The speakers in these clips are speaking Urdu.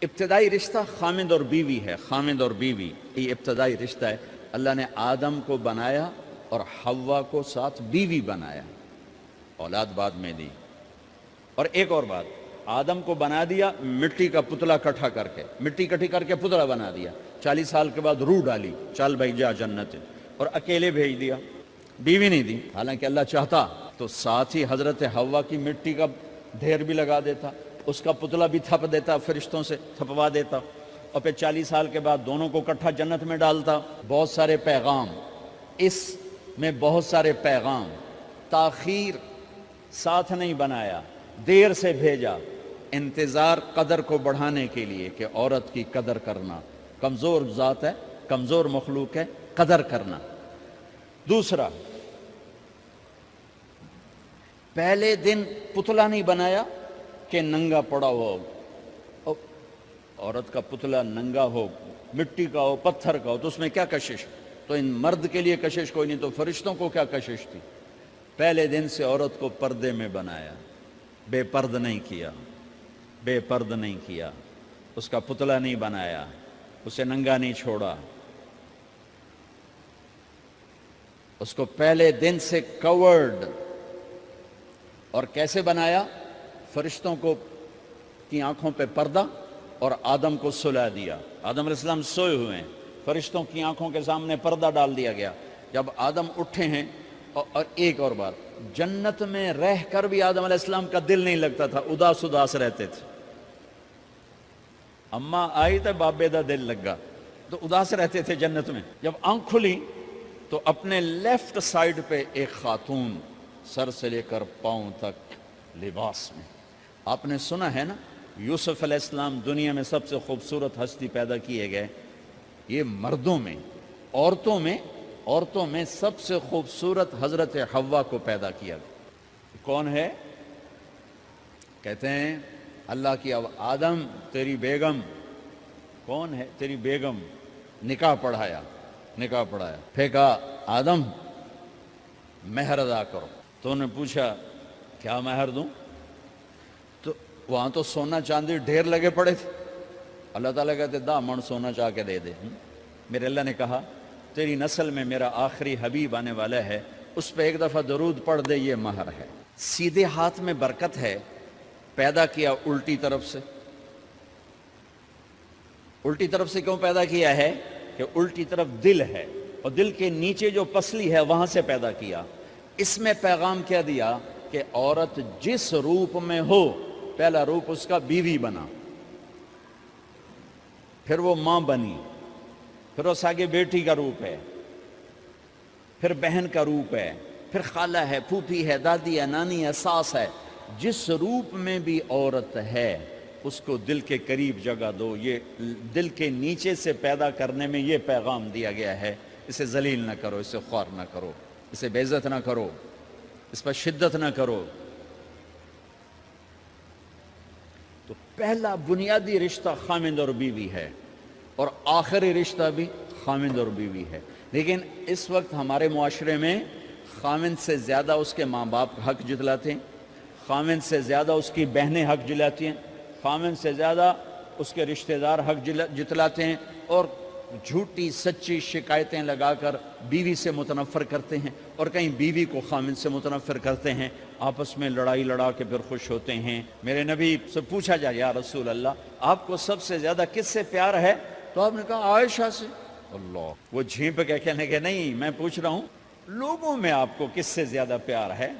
ابتدائی رشتہ خامد اور بیوی ہے. خامد اور بیوی یہ ابتدائی رشتہ ہے. اللہ نے آدم کو بنایا اور حوا کو ساتھ بیوی بنایا, اولاد بعد میں دی. اور ایک اور بات, آدم کو بنا دیا مٹی کا پتلا کٹھا کر کے, مٹی کٹھی کر کے پتلا بنا دیا. 40 سال کے بعد روح ڈالی, چل بھائی جا جنت, اور اکیلے بھیج دیا, بیوی نہیں دی. حالانکہ اللہ چاہتا تو ساتھ ہی حضرت حوا کی مٹی کا ڈھیر بھی لگا دیتا, اس کا پتلا بھی تھپ دیتا, فرشتوں سے تھپوا دیتا, اور پھر 40 سال کے بعد دونوں کو کٹھا جنت میں ڈالتا. بہت سارے پیغام, اس میں بہت سارے پیغام. تاخیر ساتھ نہیں بنایا, دیر سے بھیجا. انتظار قدر کو بڑھانے کے لیے کہ عورت کی قدر کرنا, کمزور ذات ہے, کمزور مخلوق ہے, قدر کرنا. دوسرا, پہلے دن پتلا نہیں بنایا کہ ننگا پڑا ہو. عورت کا پتلا ننگا ہو, مٹی کا ہو, پتھر کا ہو, تو اس میں کیا کشش؟ تو ان مرد کے لیے کشش کوئی نہیں, تو فرشتوں کو کیا کشش تھی؟ پہلے دن سے عورت کو پردے میں بنایا, بے پرد نہیں کیا, بے پرد نہیں کیا, اس کا پتلا نہیں بنایا, اسے ننگا نہیں چھوڑا, اس کو پہلے دن سے کورڈ. اور کیسے بنایا؟ فرشتوں کو کی آنکھوں پہ پردہ اور آدم کو سلا دیا. آدم علیہ السلام سوئے ہوئے ہیں, فرشتوں کی آنکھوں کے سامنے پردہ ڈال دیا گیا. جب آدم اٹھے ہیں, اور ایک اور بات, جنت میں رہ کر بھی آدم علیہ السلام کا دل نہیں لگتا تھا, اداس اداس رہتے تھے. اماں آئی تو بابے دا دل لگا, تو اداس رہتے تھے جنت میں. جب آنکھ کھلی تو اپنے لیفٹ سائیڈ پہ ایک خاتون, سر سے لے کر پاؤں تک لباس میں. آپ نے سنا ہے نا, یوسف علیہ السلام دنیا میں سب سے خوبصورت ہستی پیدا کیے گئے. یہ مردوں میں, عورتوں میں سب سے خوبصورت حضرت حوا کو پیدا کیا. کون ہے؟ کہتے ہیں اللہ کی آدم تیری بیگم. کون ہے تیری بیگم؟ نکاح پڑھایا. پھینکا آدم مہر ادا کرو. تو انہوں نے پوچھا کیا مہر دوں؟ تو وہاں تو سونا چاندی ڈھیر لگے پڑے تھے. اللہ تعالیٰ کہتے دا من سونا چاہ کے دے دے. میرے اللہ نے کہا تیری نسل میں میرا آخری حبیب آنے والا ہے, اس پہ ایک دفعہ درود پڑھ دے, یہ مہر ہے. سیدھے ہاتھ میں برکت ہے. پیدا کیا الٹی طرف سے. الٹی طرف سے کیوں پیدا کیا ہے؟ کہ الٹی طرف دل ہے, اور دل کے نیچے جو پسلی ہے وہاں سے پیدا کیا. اس میں پیغام کیا دیا کہ عورت جس روپ میں ہو, پہلا روپ اس کا بیوی بنا, پھر وہ ماں بنی, پھر اس آگے بیٹی کا روپ ہے, پھر بہن کا روپ ہے, پھر خالہ ہے, پھوپھی ہے, دادی ہے, نانی ہے, ساس ہے. جس روپ میں بھی عورت ہے اس کو دل کے قریب جگہ دو. یہ دل کے نیچے سے پیدا کرنے میں یہ پیغام دیا گیا ہے. اسے ذلیل نہ کرو, اسے خوار نہ کرو, اسے بے عزت نہ کرو, اس پر شدت نہ کرو. تو پہلا بنیادی رشتہ خامند اور بیوی ہے, اور آخری رشتہ بھی خامند اور بیوی ہے. لیکن اس وقت ہمارے معاشرے میں خامند سے زیادہ اس کے ماں باپ حق جتلاتے ہیں, خامند سے زیادہ اس کی بہنیں حق جلاتی ہیں, خامند سے زیادہ اس کے رشتہ دار حق جتلاتے ہیں, اور جھوٹی سچی شکایتیں لگا کر بیوی سے متنفر کرتے ہیں, اور کہیں بیوی کو خامند سے متنفر کرتے ہیں. آپس میں لڑائی لڑا کے پھر خوش ہوتے ہیں. میرے نبی سے پوچھا جائے یا رسول اللہ آپ کو سب سے زیادہ کس سے پیار ہے؟ تو آپ نے کہا عائشہ سے. اللہ, وہ جھینپ کے کہنے کہ نہیں, میں پوچھ رہا ہوں لوگوں میں آپ کو کس سے زیادہ پیار ہے؟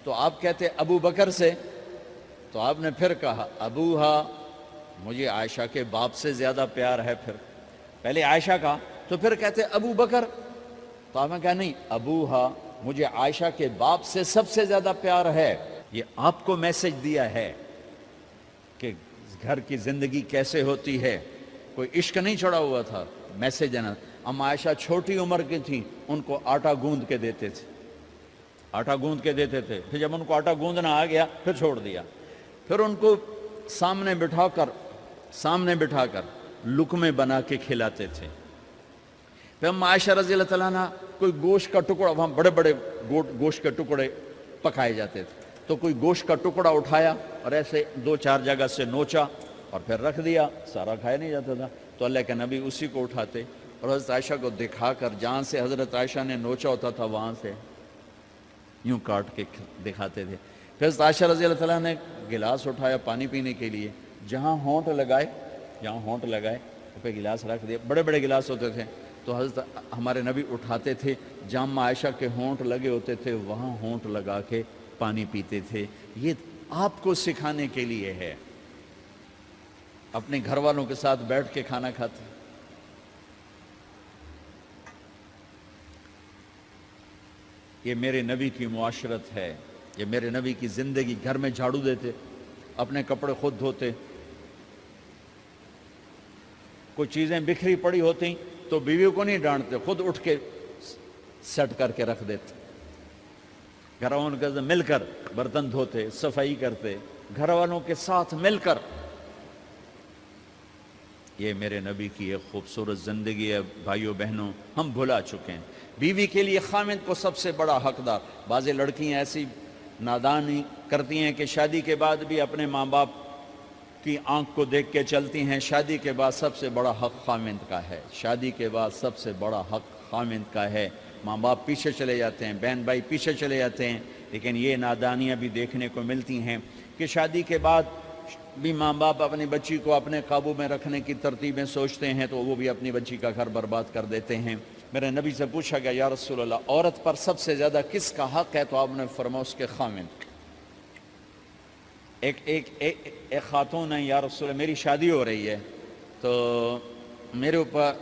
تو آپ کہتے ابو بکر سے. تو آپ نے پھر کہا ابوہا, مجھے عائشہ کے باپ سے زیادہ پیار ہے. پھر پہلے عائشہ کا, تو پھر کہتے ابو بکر. تو آپ نے کہا نہیں, ابوہا, مجھے عائشہ کے باپ سے سب سے زیادہ پیار ہے. یہ آپ کو میسج دیا ہے کہ گھر کی زندگی کیسے ہوتی ہے. کوئی عشق نہیں چڑھا ہوا تھا, میسج ہے نا. ام عائشہ چھوٹی عمر کی تھیں, ان کو آٹا گوندھ کے دیتے تھے, آٹا گوندھ کے دیتے تھے. پھر جب ان کو آٹا گوندھنا آ گیا پھر چھوڑ دیا. پھر ان کو سامنے بٹھا کر لقمے بنا کے کھلاتے تھے. پھر ام عائشہ رضی اللہ تعالیٰ عنہ کوئی گوشت کا ٹکڑا, وہاں بڑے بڑے گوشت کے ٹکڑے پکائے جاتے تھے, تو کوئی گوشت کا ٹکڑا اٹھایا اور ایسے 2-4 جگہ سے نوچا اور پھر رکھ دیا، سارا کھایا نہیں جاتا تھا، تو اللہ کے نبی اسی کو اٹھاتے اور حضرت عائشہ کو دکھا کر جہاں سے حضرت عائشہ نے نوچا ہوتا تھا وہاں سے یوں کاٹ کے دکھاتے تھے۔ پھر حضرت عائشہ رضی اللہ تعالیٰ نے گلاس اٹھایا پانی پینے کے لیے، جہاں ہونٹ لگائے پہ گلاس رکھ دیا، بڑے بڑے گلاس ہوتے تھے، تو حضرت ہمارے نبی اٹھاتے تھے، جہاں عائشہ کے ہونٹ لگے ہوتے تھے وہاں ہونٹ لگا کے پانی پیتے تھے۔ یہ آپ کو سکھانے کے لیے ہے، اپنے گھر والوں کے ساتھ بیٹھ کے کھانا کھاتے۔ یہ میرے نبی کی معاشرت ہے، یہ میرے نبی کی زندگی۔ گھر میں جھاڑو دیتے، اپنے کپڑے خود دھوتے، کوئی چیزیں بکھری پڑی ہوتی تو بیوی کو نہیں ڈانٹتے، خود اٹھ کے سیٹ کر کے رکھ دیتے، گھر والوں کے ساتھ مل کر برتن دھوتے، صفائی کرتے، گھر والوں کے ساتھ مل کر۔ یہ میرے نبی کی ایک خوبصورت زندگی ہے بھائیوں بہنوں، ہم بھلا چکے ہیں۔ بیوی کے لیے خاوند کو سب سے بڑا حقدار۔ بعض لڑکیاں ایسی نادانی کرتی ہیں کہ شادی کے بعد بھی اپنے ماں باپ کی آنکھ کو دیکھ کے چلتی ہیں۔ شادی کے بعد سب سے بڑا حق خاوند کا ہے، شادی کے بعد سب سے بڑا حق خاوند کا ہے۔ ماں باپ پیچھے چلے جاتے ہیں، بہن بھائی پیچھے چلے جاتے ہیں، لیکن یہ نادانیاں بھی دیکھنے کو ملتی ہیں کہ شادی کے بعد بھی ماں باپ اپنی بچی کو اپنے قابو میں رکھنے کی ترتیبیں سوچتے ہیں تو وہ بھی اپنی بچی کا گھر برباد کر دیتے ہیں۔ میرے نبی سے پوچھا گیا یا رسول اللہ عورت پر سب سے زیادہ کس کا حق ہے؟ تو آپ نے فرمایا اس کے خاوند۔ ایک خاتون ہے، یا رسول اللہ میری شادی ہو رہی ہے تو میرے اوپر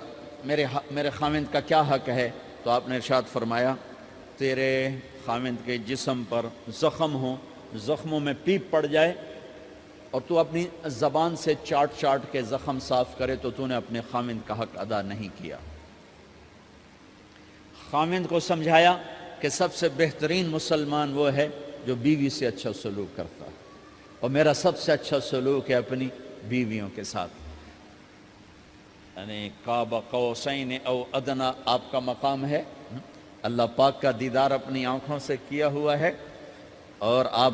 میرے خاوند کا کیا حق ہے؟ تو آپ نے ارشاد فرمایا تیرے خاوند کے جسم پر زخم ہو، زخموں میں پیپ پڑ جائے اور تو اپنی زبان سے چاٹ کے زخم صاف کرے تو نے اپنے خاوند کا حق ادا نہیں کیا۔ خاوند کو سمجھایا کہ سب سے بہترین مسلمان وہ ہے جو بیوی سے اچھا سلوک کرتا ہے، اور میرا سب سے اچھا سلوک ہے اپنی بیویوں کے ساتھ، یعنی قاب قوسین او ادنا آپ کا مقام ہے۔ اللہ پاک کا دیدار اپنی آنکھوں سے کیا ہوا ہے، اور آپ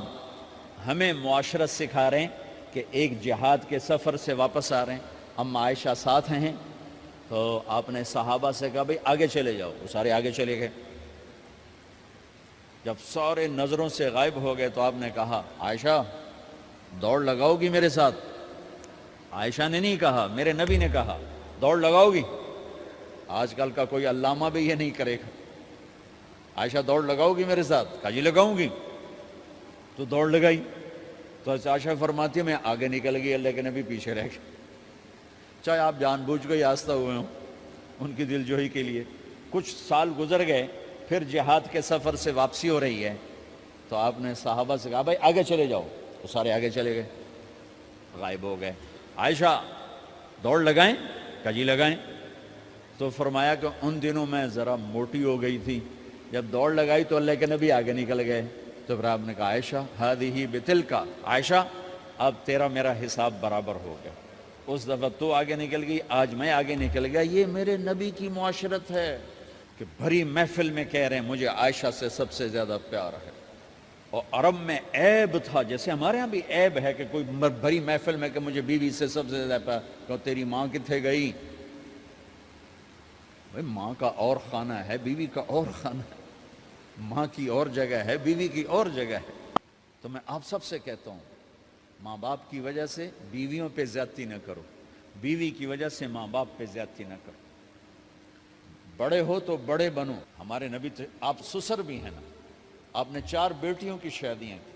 ہمیں معاشرت سکھا رہے ہیں کہ ایک جہاد کے سفر سے واپس آ رہے ہیں، اما عائشہ ساتھ ہیں، تو آپ نے صحابہ سے کہا بھئی آگے چلے جاؤ، وہ سارے آگے چلے گئے۔ جب سارے نظروں سے غائب ہو گئے تو آپ نے کہا عائشہ دوڑ لگاؤ گی میرے ساتھ؟ عائشہ نے نہیں کہا، میرے نبی نے کہا دوڑ لگاؤ گی؟ آج کل کا کوئی علامہ بھی یہ نہیں کرے گا۔ عائشہ دوڑ لگاؤ گی میرے ساتھ؟ کہا جی لگاؤں گی۔ تو دوڑ لگائی تو عائشہ فرماتی ہے میں آگے نکل گئی، اللہ کے نبی پیچھے رہ گئے، چاہے آپ جان بوجھ کے آستہ ہوئے ہوں ان کی دل جوئی کے لیے۔ کچھ سال گزر گئے، پھر جہاد کے سفر سے واپسی ہو رہی ہے تو آپ نے صحابہ سے کہا بھائی آگے چلے جاؤ، وہ سارے آگے چلے گئے، غائب ہو گئے۔ عائشہ دوڑ لگائیں؟ کہا جی لگائیں۔ تو فرمایا کہ ان دنوں میں ذرا موٹی ہو گئی تھی، جب دوڑ لگائی تو اللہ کے نبی آگے نکل گئے، تو پھر آپ نے کہا عائشہ ہذہ بتلک، عائشہ اب تیرا میرا حساب برابر ہو گیا، اس دفعہ تو آگے نکل گئی، آج میں آگے نکل گیا۔ یہ میرے نبی کی معاشرت ہے کہ بھری محفل میں کہہ رہے ہیں مجھے عائشہ سے سب سے زیادہ پیار ہے۔ اور عرب میں عیب تھا، جیسے ہمارے ہاں بھی عیب ہے کہ کوئی بھری محفل میں کہ مجھے بیوی سے سب سے زیادہ پیار، کہ تیری ماں کتنے گئی؟ بھائی ماں کا اور خانہ ہے، بیوی کا اور خانہ ہے، ماں کی اور جگہ ہے، بیوی کی اور جگہ ہے۔ تو میں آپ سب سے کہتا ہوں ماں باپ کی وجہ سے بیویوں پہ زیادتی نہ کرو، بیوی کی وجہ سے ماں باپ پہ زیادتی نہ کرو۔ بڑے ہو تو بڑے بنو۔ ہمارے نبی آپ سسر بھی ہیں نا، آپ نے 4 بیٹیوں کی شادیاں کی،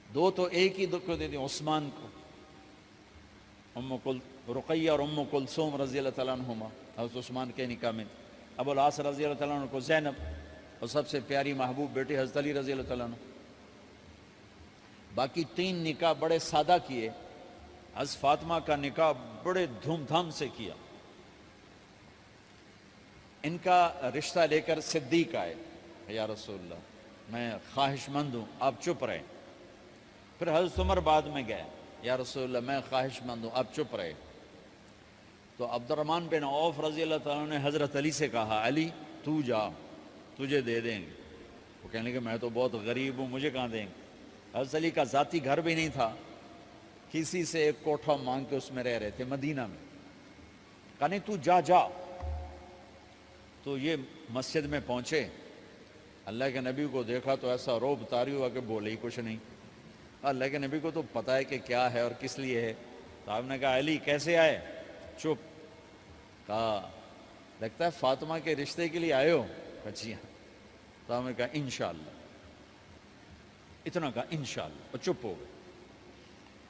2 تو ایک ہی کو دے دیں، عثمان کو، رقیہ اور کلثوم رضی اللہ تعالیٰ عنہما، حضرت عثمان کے نکاح میں، ابو العاص رضی اللہ تعالیٰ عنہ کو زینب، اور سب سے پیاری محبوب بیٹی حضرت علی رضی اللہ تعالیٰ عنہ۔ باقی 3 نکاح بڑے سادہ کیے، حضرت فاطمہ کا نکاح بڑے دھوم دھام سے کیا۔ ان کا رشتہ لے کر صدیق آئے، یا رسول اللہ میں خواہش مند ہوں، آپ چپ رہے۔ پھر حضرت عمر بعد میں گئے، یا رسول اللہ میں خواہش مند ہوں، آپ چپ رہے۔ تو عبد الرحمن بن عوف رضی اللہ تعالیٰ نے حضرت علی سے کہا علی تو جا، تجھے دے دیں گے۔ وہ کہنے کہ میں تو بہت غریب ہوں، مجھے کہاں دیں گے؟ حضرت علی کا ذاتی گھر بھی نہیں تھا کسی سے ایک کوٹھا مانگ کے اس میں رہ رہے تھے مدینہ میں. کہا نہیں تو جا جا. تو یہ مسجد میں پہنچے, اللہ کے نبی کو دیکھا تو ایسا روب طاری ہوا کہ بولے ہی کچھ نہیں. اللہ کے نبی کو تو پتہ ہے کہ کیا ہے اور کس لیے ہے. تو آپ نے کہا علی کیسے آئے؟ چپ. کہا لگتا ہے فاطمہ کے رشتے کے لیے آئے ہو. جی ہاں. تو آپ نے کہا انشاءاللہ. اتنا کہا انشاءاللہ اور چپ ہو گئے.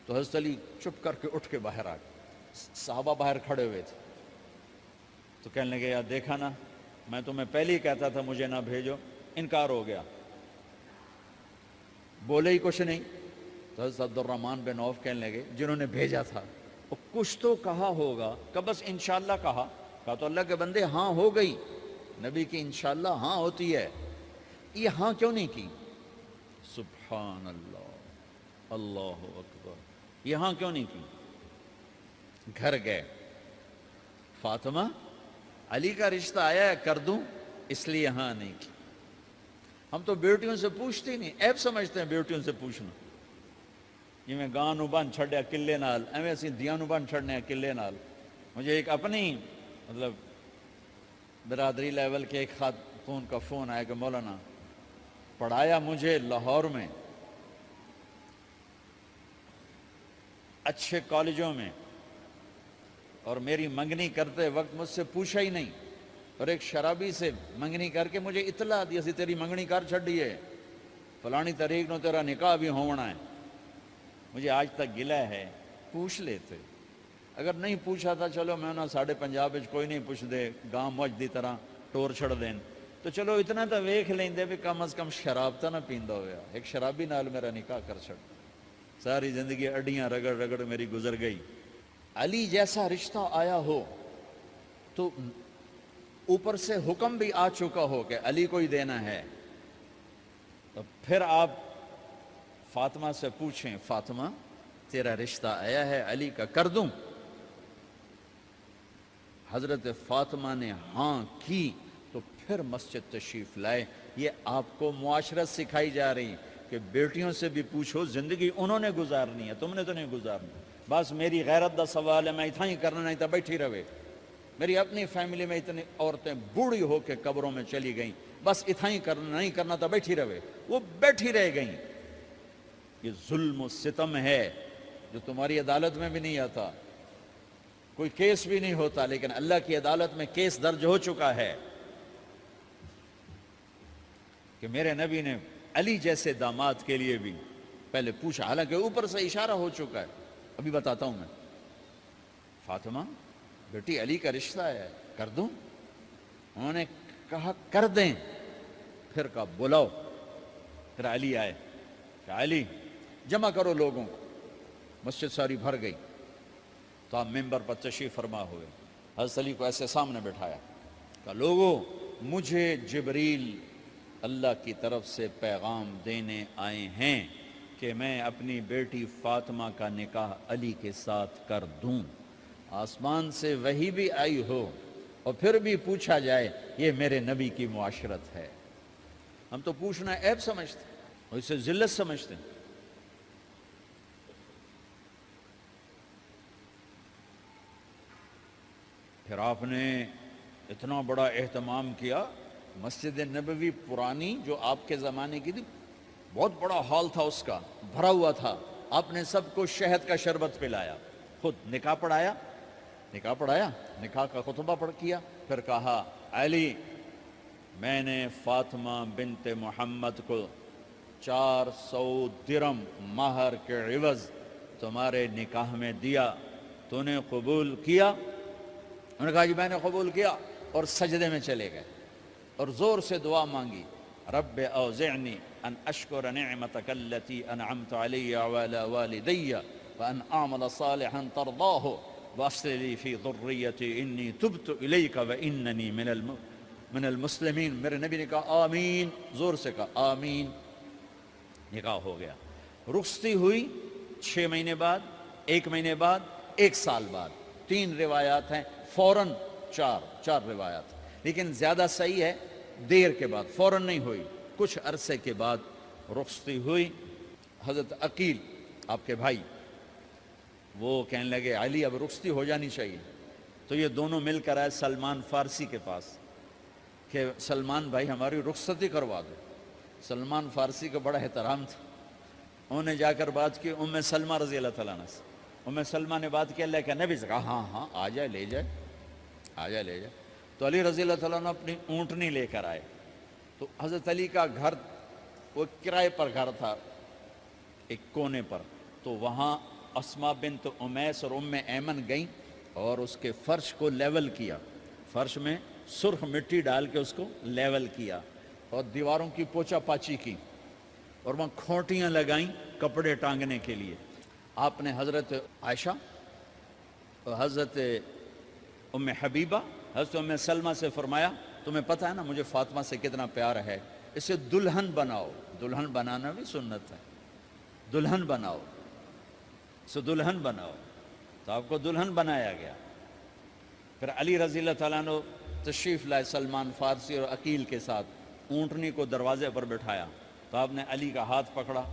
تو حضرت علی چپ کر کے اٹھ کے باہر آ گئے. صحابہ باہر کھڑے ہوئے تھے. تو کہنے لگے یار دیکھا نا, میں تمہیں پہلے ہی کہتا تھا مجھے نہ بھیجو, انکار ہو گیا, بولے ہی کچھ نہیں. تو حضرت عبد الرحمن بن عوف کہنے لگے جنہوں نے بھیجا تھا, وہ کچھ تو کہا ہوگا. کہ بس انشاءاللہ کہا. کہا تو اللہ کے بندے ہاں ہو گئی. نبی کی انشاءاللہ ہاں ہوتی ہے, یہ ہاں کیوں نہیں کی؟ سبحان اللہ, اللہ اکبر. یہ ہاں کیوں نہیں کی؟ گھر گئے, فاطمہ علی کا رشتہ آیا ہے کر دوں, اس لیے ہاں نہیں کی. ہم تو بیٹیوں سے پوچھتے ہی نہیں, عیب سمجھتے ہیں بیٹیوں سے پوچھنا. یہ میں گاں نو بن چھڑیا قلعے نال, ایویں اسی دیاں نو بن چھڑنے قلعے نال. مجھے ایک اپنی مطلب برادری لیول کے ایک خاتون کا فون آیا کہ مولانا پڑھایا مجھے لاہور میں اچھے کالجوں میں, اور میری منگنی کرتے وقت مجھ سے پوچھا ہی نہیں, اور ایک شرابی سے منگنی کر کے مجھے اطلاع دی سی تیری منگنی کر چھڑی ہے, فلانی تاریخ نو تیرا نکاح بھی ہونا ہے. مجھے آج تک گلہ ہے, پوچھ لیتے. اگر نہیں پوچھا تھا چلو میں نہ ساڑھے پنجاب کوئی نہیں پوچھ دے, گاں مجھ دی طرح ٹور چھڑ دین, تو چلو اتنا تو ویکھ لیندے بھی کم از کم شراب تو نہ پیندا ہویا. ایک شرابی نال میرا نکاح کر چھڑ, ساری زندگی اڈیاں رگڑ رگڑ میری گزر گئی. علی جیسا رشتہ آیا ہو تو اوپر سے حکم بھی آ چکا ہو کہ علی کو ہی دینا ہے, تو پھر آپ فاطمہ سے پوچھیں فاطمہ تیرا رشتہ آیا ہے علی کا کر دوں؟ حضرت فاطمہ نے ہاں کی تو پھر مسجد تشریف لائے. یہ آپ کو معاشرت سکھائی جا رہی کہ بیٹیوں سے بھی پوچھو, زندگی انہوں نے گزارنی ہے, تم نے تو نہیں گزارنی. بس میری غیرت دا سوال ہے, میں اتنا ہی کرنا نہیں تو بیٹھی رہے. میری اپنی فیملی میں اتنی عورتیں بوڑھی ہو کے قبروں میں چلی گئیں, بس اتنا ہی کرنا نہیں کرنا تو بیٹھی رہے. وہ بیٹھی رہ گئیں. یہ ظلم و ستم ہے جو تمہاری عدالت میں بھی نہیں آتا, کوئی کیس بھی نہیں ہوتا, لیکن اللہ کی عدالت میں کیس درج ہو چکا ہے کہ میرے نبی نے علی جیسے داماد کے لیے بھی پہلے پوچھا, حالانکہ اوپر سے اشارہ ہو چکا ہے. ابھی بتاتا ہوں میں. فاطمہ بیٹی علی کا رشتہ ہے کر دوں؟ انہوں نے کہا کر دیں. پھر کہا بلاؤ. پھر علی آئے کہ علی جمع کرو لوگوں کو. مسجد ساری بھر گئی. تو آپ ممبر پر تشریف فرما ہوئے. حضرت علی کو ایسے سامنے بٹھایا, کہا لوگوں مجھے جبریل اللہ کی طرف سے پیغام دینے آئے ہیں کہ میں اپنی بیٹی فاطمہ کا نکاح علی کے ساتھ کر دوں. آسمان سے وحی بھی آئی ہو اور پھر بھی پوچھا جائے, یہ میرے نبی کی معاشرت ہے. ہم تو پوچھنا عیب سمجھتے اور اسے ذلت سمجھتے ہیں. پھر آپ نے اتنا بڑا اہتمام کیا. مسجد نبوی پرانی جو آپ کے زمانے کی تھی, بہت بڑا ہال تھا, اس کا بھرا ہوا تھا. آپ نے سب کو شہد کا شربت پلایا, خود نکاح پڑھایا, نکاح کا خطبہ پڑھ کیا. پھر کہا علی میں نے فاطمہ بنت محمد کو 400 درم مہر کے عوض تمہارے نکاح میں دیا, تو نے قبول کیا؟ انہوں نے کہا جی میں نے قبول کیا, اور سجدے میں چلے گئے اور زور سے دعا مانگی, رب اوزعنی ان اشکر نعمتک التی انعمت علی وعلی والدی وان اعمل صالحا ترضاہ واصلح لی فی ذریتی انی تبت الیک واننی من المسلمین. میرے نبی نے کہا آمین, زور سے کہا آمین. نکاح ہو گیا. رخصتی ہوئی 6 مہینے بعد, 1 مہینے بعد, 1 سال بعد. 3 روایات ہیں, فوراً 4 روایات, لیکن زیادہ صحیح ہے دیر کے بعد, فوراً نہیں ہوئی, کچھ عرصے کے بعد رخصتی ہوئی. حضرت عقیل آپ کے بھائی وہ کہنے لگے علی اب رخصتی ہو جانی چاہیے. تو یہ دونوں مل کر آئے سلمان فارسی کے پاس کہ سلمان بھائی ہماری رخصتی کروا دو. سلمان فارسی کا بڑا احترام تھا. انہوں نے جا کر بات کی ام سلمہ رضی اللہ تعالیٰ عنہ سے. ام سلمہ نے بات کی اللہ کے نبی سے کہا ہاں ہاں آ جائے لے جائے آ جائے لے جائے. تو علی رضی اللہ تعالیٰ عنہ اپنی اونٹنی لے کر آئے. تو حضرت علی کا گھر وہ کرائے پر گھر تھا ایک کونے پر. تو وہاں اسما بنت امیس اور ام ایمن گئیں اور اس کے فرش کو لیول کیا. فرش میں سرخ مٹی ڈال کے اس کو لیول کیا اور دیواروں کی پوچا پاچی کی اور وہاں کھوٹیاں لگائیں کپڑے ٹانگنے کے لیے. آپ نے حضرت عائشہ اور حضرت ام حبیبہ حضرت ام سلمہ سے فرمایا تمہیں پتہ ہے نا مجھے فاطمہ سے کتنا پیار ہے, اسے دلہن بناؤ. دلہن بنانا بھی سنت ہے. دلہن بناؤ, اسے دلہن بناؤ. تو آپ کو دلہن بنایا گیا. پھر علی رضی اللہ تعالیٰ عنہ تشریف لائے سلمان فارسی اور عقیل کے ساتھ. اونٹنی کو دروازے پر بٹھایا تو آپ نے علی کا ہاتھ پکڑا,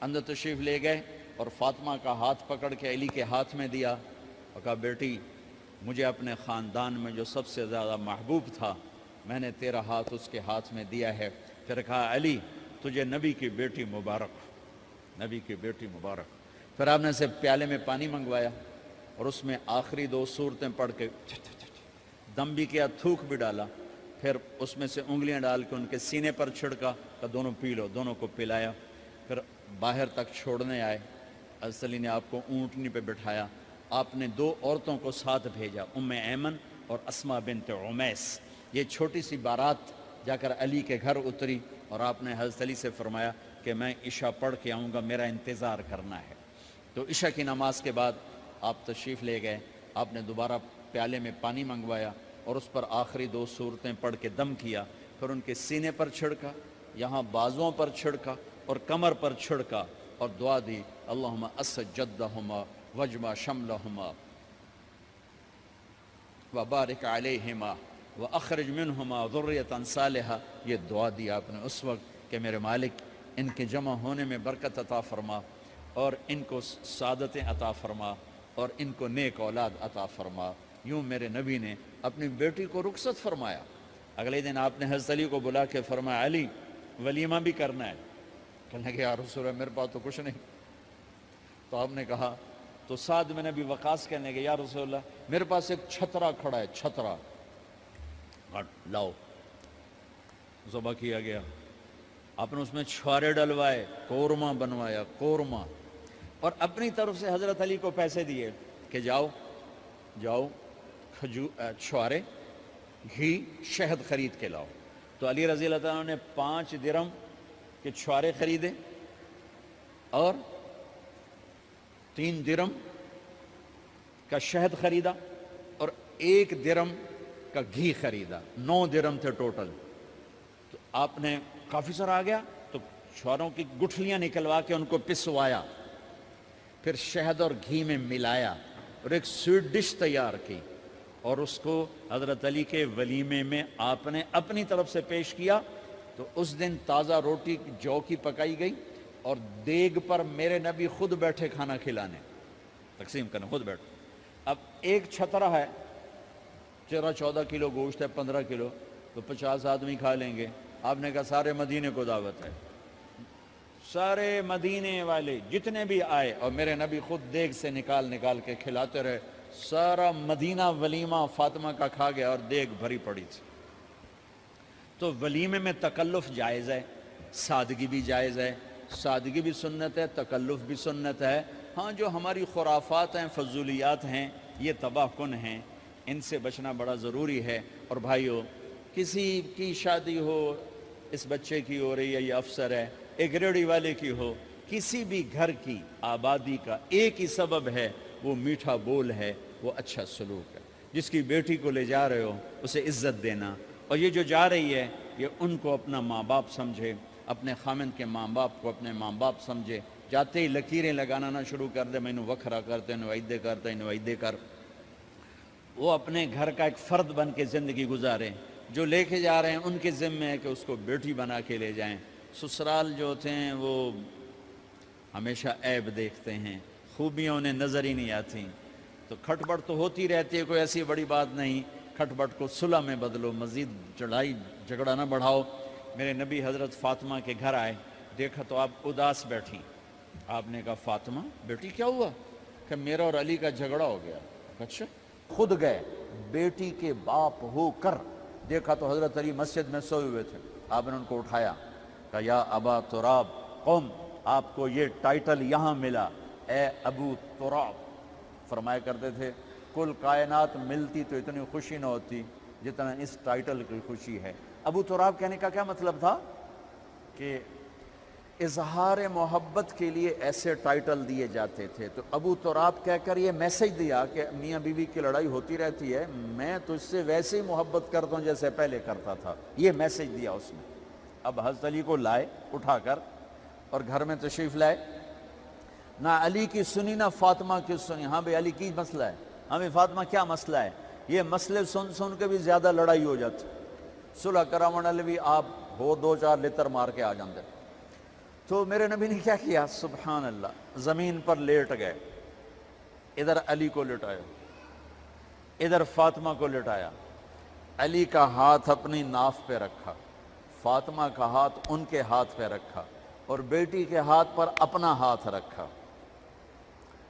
اندر تشریف لے گئے اور فاطمہ کا ہاتھ پکڑ کے علی کے ہاتھ میں دیا اور کہا بیٹی مجھے اپنے خاندان میں جو سب سے زیادہ محبوب تھا میں نے تیرا ہاتھ اس کے ہاتھ میں دیا ہے. پھر کہا علی تجھے نبی کی بیٹی مبارک, نبی کی بیٹی مبارک. پھر آپ نے اسے پیالے میں پانی منگوایا اور اس میں آخری 2 سورتیں پڑھ کے دم بھی کیا, تھوک بھی ڈالا. پھر اس میں سے انگلیاں ڈال کے ان کے سینے پر چھڑکا کہ دونوں پی لو. دونوں کو پلایا. پھر باہر تک چھوڑنے آئے. حضرت علی نے آپ کو اونٹنی پہ بٹھایا. آپ نے 2 عورتوں کو ساتھ بھیجا, ام ایمن اور اسما بنت عمیس. یہ چھوٹی سی بارات جا کر علی کے گھر اتری اور آپ نے حضرت علی سے فرمایا کہ میں عشاء پڑھ کے آؤں گا, میرا انتظار کرنا ہے. تو عشاء کی نماز کے بعد آپ تشریف لے گئے. آپ نے دوبارہ پیالے میں پانی منگوایا اور اس پر آخری 2 سورتیں پڑھ کے دم کیا. پھر ان کے سینے پر چھڑکا, یہاں بازوؤں پر چھڑکا اور کمر پر چھڑکا اور دعا دی اللہم اسجدہما وجمع شملہما وبارک علیہما واخرج منہما ذریۃ صالحہ. یہ دعا دی آپ نے اس وقت کہ میرے مالک ان کے جمع ہونے میں برکت عطا فرما اور ان کو سعادتیں عطا فرما اور ان کو نیک اولاد عطا فرما. یوں میرے نبی نے اپنی بیٹی کو رخصت فرمایا. اگلے دن آپ نے حضرت علی کو بلا کے فرمایا علی ولیمہ بھی کرنا ہے. کہنے لگے یا رسول اللہ میرے پاس تو کچھ نہیں. تو آپ نے کہا تو سعد بن ابی وقاص کہنے لگے یا رسول اللہ میرے پاس ایک چھترا کھڑا ہے, چھترا لاؤ. ذبح کیا گیا. آپ نے اس میں چھوارے ڈلوائے, قورمہ بنوایا, قورمہ. اور اپنی طرف سے حضرت علی کو پیسے دیے کہ جاؤ جاؤ چھوارے گھی شہد خرید کے لاؤ. تو علی رضی اللہ تعالیٰ نے 5 درم کے چھوارے خریدے اور 3 درم کا شہد خریدا اور 1 درم کا گھی خریدا. 9 درم تھے ٹوٹل. تو آپ نے کافی سارا آ گیا تو چھواروں کی گٹھلیاں نکلوا کے ان کو پسوایا, پھر شہد اور گھی میں ملایا اور ایک سویٹ ڈش تیار کی اور اس کو حضرت علی کے ولیمے میں آپ نے اپنی طرف سے پیش کیا. تو اس دن تازہ روٹی جو کی پکائی گئی اور دیگ پر میرے نبی خود بیٹھے کھانا کھلانے, تقسیم کرنے خود بیٹھے. اب ایک چھترا ہے, 13-14 کلو گوشت ہے, 15 کلو, تو 50 آدمی کھا لیں گے. آپ نے کہا سارے مدینے کو دعوت ہے. سارے مدینے والے جتنے بھی آئے اور میرے نبی خود دیگ سے نکال نکال کے کھلاتے رہے. سارا مدینہ ولیمہ فاطمہ کا کھا گیا اور دیگ بھری پڑی تھی. تو ولیمے میں تکلف جائز ہے, سادگی بھی جائز ہے. سادگی بھی سنت ہے, تکلف بھی سنت ہے. ہاں جو ہماری خرافات ہیں, فضولیات ہیں, یہ تباہ کن ہیں, ان سے بچنا بڑا ضروری ہے. اور بھائیو کسی کی شادی ہو, اس بچے کی ہو رہی ہے, یہ افسر ہے, ایک ریڑھی والے کی ہو, کسی بھی گھر کی آبادی کا ایک ہی سبب ہے, وہ میٹھا بول ہے, وہ اچھا سلوک ہے. جس کی بیٹی کو لے جا رہے ہو اسے عزت دینا, اور یہ جو جا رہی ہے یہ ان کو اپنا ماں باپ سمجھے, اپنے خامن کے ماں باپ کو اپنے ماں باپ سمجھے. جاتے ہی لکیریں لگانا نہ شروع کر دے, میں انہوں وکھرا کرتے انہوں ایدے کرتے انہوں ایدے کر. وہ اپنے گھر کا ایک فرد بن کے زندگی گزاریں. جو لے کے جا رہے ہیں ان کے ذمہ ہے کہ اس کو بیٹی بنا کے لے جائیں. سسرال جو ہوتے ہیں وہ ہمیشہ عیب دیکھتے ہیں, خوبیاں انہیں نظر ہی نہیں آتی. تو کھٹپٹ تو ہوتی رہتی ہے, کوئی ایسی بڑی بات نہیں. کھٹپٹ کو صلح میں بدلو, مزید لڑائی جھگڑا نہ بڑھاؤ. میرے نبی حضرت فاطمہ کے گھر آئے, دیکھا تو آپ اداس بیٹھی. آپ نے کہا فاطمہ بیٹی کیا ہوا؟ کہ میرا اور علی کا جھگڑا ہو گیا. اچھا. خود گئے بیٹی کے باپ ہو کر, دیکھا تو حضرت علی مسجد میں سوئے ہوئے تھے. آپ نے ان کو اٹھایا, کہا یا ابا تراب قم, آپ کو یہ ٹائٹل یہاں ملا, اے ابو تراب. فرمایا کرتے تھے کل کائنات ملتی تو اتنی خوشی نہ ہوتی جتنا اس ٹائٹل کی خوشی ہے. ابو تراب کہنے کا کیا مطلب تھا؟ کہ اظہار محبت کے لیے ایسے ٹائٹل دیے جاتے تھے. تو ابو تراب کہہ کر یہ میسج دیا کہ میاں بیوی کی لڑائی ہوتی رہتی ہے, میں تجھ سے ویسے ہی محبت کرتا ہوں جیسے پہلے کرتا تھا. یہ میسج دیا اس نے. اب حضرت علی کو لائے اٹھا کر اور گھر میں تشریف لائے. نہ علی کی سنی نہ فاطمہ کی سنی. ہاں بھئی علی کی مسئلہ ہے, ہاں بھئی فاطمہ کیا مسئلہ ہے. یہ مسئلے سن سن کے بھی زیادہ لڑائی ہو جاتی. صلح کراون والے بھی آپ ہو 2-4 لتر مار کے آ جاندے. تو میرے نبی نے کیا کیا, سبحان اللہ, زمین پر لیٹ گئے. ادھر علی کو لٹایا, ادھر فاطمہ کو لٹایا. علی کا ہاتھ اپنی ناف پہ رکھا, فاطمہ کا ہاتھ ان کے ہاتھ پہ رکھا, اور بیٹی کے ہاتھ پر اپنا ہاتھ رکھا.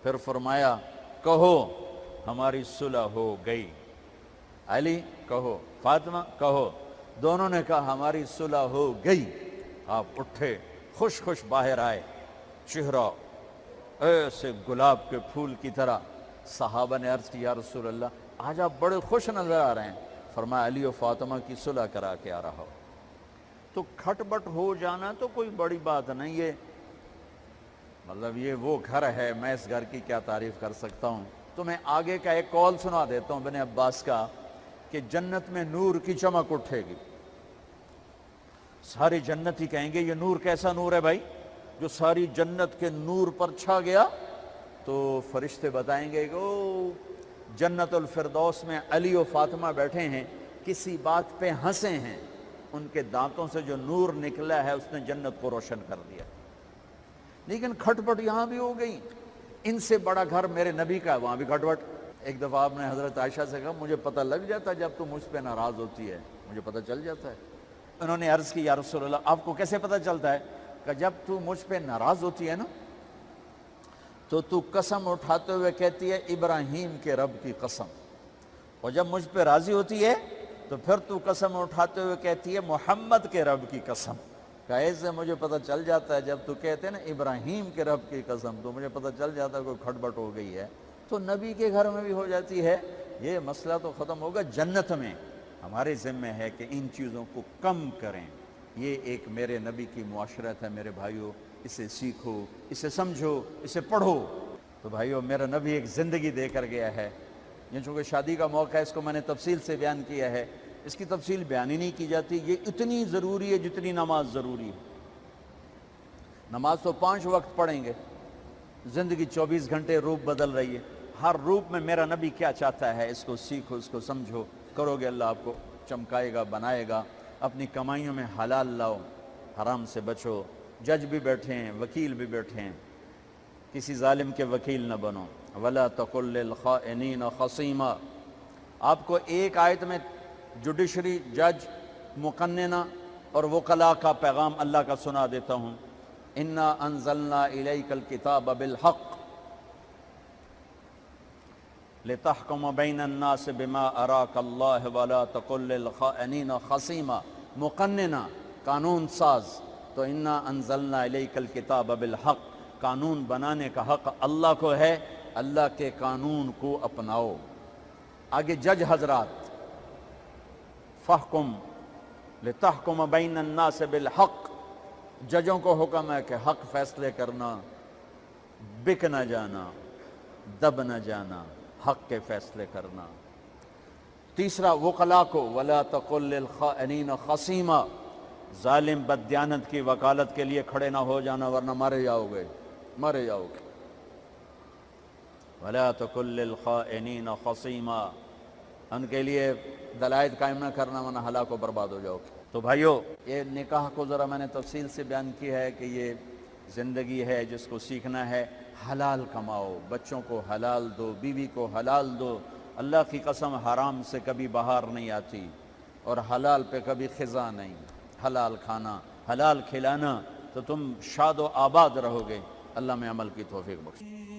پھر فرمایا کہو ہماری صلح ہو گئی. علی کہو, فاطمہ کہو. دونوں نے کہا ہماری صلح ہو گئی. آپ اٹھے, خوش خوش باہر آئے, چہرہ ایسے گلاب کے پھول کی طرح. صحابہ نے عرض کی یا رسول اللہ آج آپ بڑے خوش نظر آ رہے ہیں. فرمایا علی و فاطمہ کی صلح کرا کے آ رہا ہو. تو کھٹ بٹ ہو جانا تو کوئی بڑی بات نہیں ہے, مطلب یہ وہ گھر ہے, میں اس گھر کی کیا تعریف کر سکتا ہوں. تو میں آگے کا ایک قول سنا دیتا ہوں ابن عباس کا, کہ جنت میں نور کی چمک اٹھے گی. سارے جنت ہی کہیں گے یہ نور کیسا نور ہے بھائی جو ساری جنت کے نور پر چھا گیا. تو فرشتے بتائیں گے کہ او جنت الفردوس میں علی و فاطمہ بیٹھے ہیں, کسی بات پہ ہنسے ہیں, ان کے دانتوں سے جو نور نکلا ہے اس نے جنت کو روشن کر دیا. لیکن کھٹ پٹ یہاں بھی ہو گئی. ان سے بڑا گھر میرے نبی کا ہے, وہاں بھی کھٹ پٹ. ایک دفعہ آپ نے حضرت عائشہ سے کہا مجھے پتہ لگ جاتا ہے جب تو مجھ پہ ناراض ہوتی ہے, مجھے پتہ چل جاتا ہے. انہوں نے عرض کی یا رسول اللہ آپ کو کیسے پتہ چلتا ہے؟ کہ جب تو مجھ پہ ناراض ہوتی ہے نا تو قسم اٹھاتے ہوئے کہتی ہے ابراہیم کے رب کی قسم, اور جب مجھ پہ راضی ہوتی ہے تو پھر تو قسم اٹھاتے ہوئے کہتی ہے محمد کے رب کی قسم. کہ ایسے مجھے پتہ چل جاتا ہے جب تو کہتے ہیں نا ابراہیم کے رب کی قسم, تو مجھے پتہ چل جاتا ہے کوئی کھٹ بٹ ہو گئی ہے. تو نبی کے گھر میں بھی ہو جاتی ہے. یہ مسئلہ تو ختم ہوگا جنت میں. ہمارے ذمہ ہے کہ ان چیزوں کو کم کریں. یہ ایک میرے نبی کی معاشرت ہے میرے بھائیوں, اسے سیکھو, اسے سمجھو, اسے پڑھو. تو بھائیوں میرا نبی ایک زندگی دے کر گیا ہے. یہ چونکہ شادی کا موقع ہے اس کو میں نے تفصیل سے بیان کیا ہے, اس کی تفصیل بیان ہی نہیں کی جاتی. یہ اتنی ضروری ہے جتنی نماز ضروری ہے. نماز تو 5 وقت پڑھیں گے, زندگی 24 گھنٹے روپ بدل رہی ہے. ہر روپ میں میرا نبی کیا چاہتا ہے اس کو سیکھو, اس کو سمجھو. کرو گے اللہ آپ کو چمکائے گا, بنائے گا. اپنی کمائیوں میں حلال لاؤ, حرام سے بچو. جج بھی بیٹھے ہیں, وکیل بھی بیٹھے ہیں, کسی ظالم کے وکیل نہ بنو. وَلَا تَقُلْ لِلْخَائِنِينَ خَصِيمًا. آپ کو ایک آیت میں جوڈیشری, جج, مقننہ اور وکلاء کا پیغام اللہ کا سنا دیتا ہوں. اِنَّا أَنزَلْنَا إِلَيْكَ الْكِتَابَ بِالْحَقِّ لِتَحْكُمَ بَيْنَ النَّاسِ بِمَا أَرَاكَ اللَّهُ وَلَا تَقُلْ لِلْخَائِنِينَ خَصِيمًا. مقننہ, قانون ساز. تو اِنَّا أَنزَلْنَا إِلَيْكَ الْكِتَابَ بِالْحَقِّ, قانون بنانے کا حق اللہ کو ہے. اللہ کے قانون کو اپناؤ. آگے جج حضرات, فَحْكُمْ لِتَحْكُمَ بَيْنَ النَّاسِ بِالْحَقِّ. ججوں کو حکم ہے کہ حق فیصلے کرنا, بک نہ جانا, دب نہ جانا, حق کے فیصلے کرنا. تیسرا وکلاء کو, وَلَا تَقُلْ لِلْخَائِنِينَ خَصِيمًا, ظالم بددیانت کی وکالت کے لیے کھڑے نہ ہو جانا ورنہ مارے جاؤ گے, مارے جاؤ گے. وَلَا تَقُلْ لِلْخَائِنِينَ خَصِيمًا, ان کے لیے دلائل قائم نہ کرنا ورنہ ہلاک و برباد ہو جاؤ گے. تو بھائیو یہ نکاح کو ذرا میں نے تفصیل سے بیان کی ہے کہ یہ زندگی ہے جس کو سیکھنا ہے. حلال کماؤ، بچوں کو حلال دو، بیوی کو حلال دو. اللہ کی قسم حرام سے کبھی بہار نہیں آتی اور حلال پہ کبھی خزاں نہیں. حلال کھانا، حلال کھلانا تو تم شاد و آباد رہو گے. اللہ میں عمل کی توفیق بخشے.